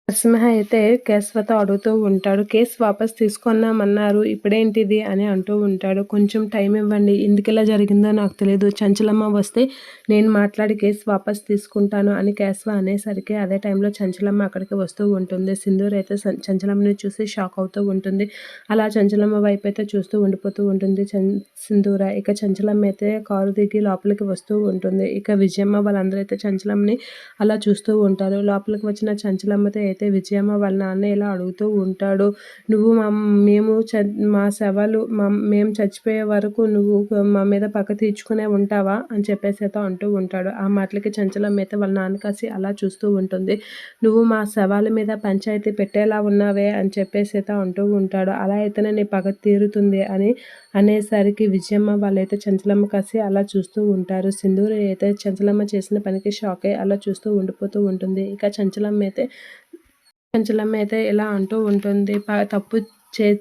నరసింహ అయితే కేశవతో అడుగుతూ ఉంటాడు. "కేస్ వాపస్ తీసుకున్నామన్నారు. ఇప్పుడేంటిది?" అని అంటూ ఉంటాడు. "కొంచెం టైం ఇవ్వండి. ఎందుకిలా జరిగిందో నాకు తెలీదు. చంచలమ్మ వస్తే నేను మాట్లాడి కేస్ వాపస్ తీసుకుంటాను" అని కేశవ అనేసరికి అదే టైంలో చంచలమ్మ అక్కడికి వస్తూ ఉంటుంది. సింధూర్ అయితే చంచలమ్మని చూసి షాక్ అవుతూ ఉంటుంది. అలా చంచలమ్మ వైపైతే చూస్తూ ఉండిపోతూ ఉంటుంది సింధూర. ఇక చంచలమ్మ అయితే కారు దిగి లోపలికి వస్తూ ఉంటుంది. ఇక విజయమ్మ వాళ్ళందరూ అయితే చంచలమ్మని అలా చూస్తూ ఉంటారు. లోపలికి వచ్చిన చంచలమ్మతో అయితే విజయమ్మ వాళ్ళ నాన్న ఇలా అడుగుతూ ఉంటాడు. "నువ్వు మేము మా శవాలు మేము చచ్చిపోయే వరకు నువ్వు మా మీద పగ తీర్చుకునే ఉంటావా?" అని చెప్పేసి అయితే అంటూ ఉంటాడు. ఆ మాటలకి చంచలమ్మ అయితే వాళ్ళ నాన్న కాసి అలా చూస్తూ ఉంటుంది. "నువ్వు మా శవాల మీద పంచాయతీ పెట్టేలా ఉన్నావే" అని చెప్పేసి అయితే అంటూ ఉంటాడు. "అలా అయితేనే నీ పగ తీరుతుంది" అని అనేసరికి విజయమ్మ వాళ్ళైతే చంచలమ్మ కాసి అలా చూస్తూ ఉంటారు. సింధూరి అయితే చంచలమ్మ చేసిన పనికి షాక్ అయ్యి అలా చూస్తూ ఉండిపోతూ ఉంటుంది. ఇక చంచలమ్మ అయితే ఇలా అంటూ ఉంటుంది. తప్పు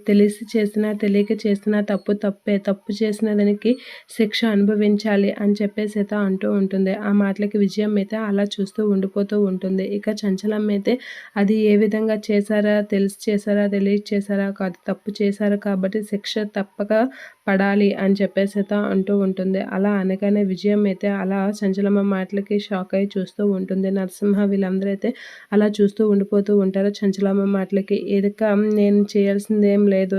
తెలిసి చేసినా, తెలియక చేసినా తప్పు తప్పే. తప్పు చేసిన దానికి శిక్ష అనుభవించాలి అని చెప్పేసి అయితే అంటూ ఉంటుంది. ఆ మాటలకి విజయమ్మ అయితే అలా చూస్తూ ఉండిపోతూ ఉంటుంది. ఇక చంచలమ్మ అయితే అది ఏ విధంగా చేశారా, తెలిసి చేశారా, తెలియక చేశారా కాదు. తప్పు చేశారు కాబట్టి శిక్ష తప్పక పడాలి అని చెప్పేసి అయితే అంటూ ఉంటుంది. అలా అనగానే విజయమ్మ అయితే అలా చంచలమ్మ మాటలకి షాక్ అయ్యి చూస్తూ ఉంటుంది. నరసింహ వీళ్ళందరూ అయితే అలా చూస్తూ ఉండిపోతూ ఉంటారు చంచలమ్మ మాటలకి. "ఇక నేను చేయాల్సిందేం లేదు.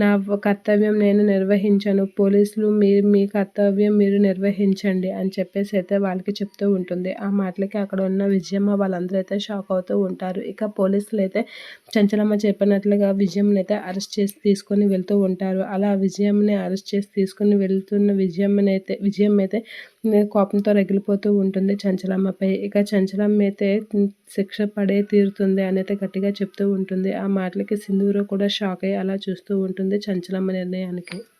నా కర్తవ్యం నేను నిర్వహించాను. పోలీసులు మీ కర్తవ్యం మీరు నిర్వహించండి" అని చెప్పేసి అయితే వాళ్ళకి చెప్తూ ఉంటుంది. ఆ మాటలకి అక్కడ ఉన్న విజయమ్మ వాళ్ళందరూ అయితే షాక్ అవుతూ ఉంటారు. ఇక పోలీసులు అయితే చంచలమ్మ చెప్పినట్లుగా విజయమ్మనైతే అరెస్ట్ చేసి తీసుకొని వెళ్తూ ఉంటారు. అలా విజయమ్మని అరెస్ట్ చేసి తీసుకొని వెళ్తున్న విజయమ్మ అయితే కోపంతో రగిలిపోతూ ఉంటుంది చంచలమ్మపై. ఇక చంచలమ్మ అయితే శిక్ష పడే తీరుతుంది అనైతే గట్టిగా చెప్తూ ఉంటుంది. ఆ మాటలకి సింధూర కూడా షాక్ అయ్యి అలా చూస్తూ ఉంటుంది చంచలమ్మ నిర్ణయానికి.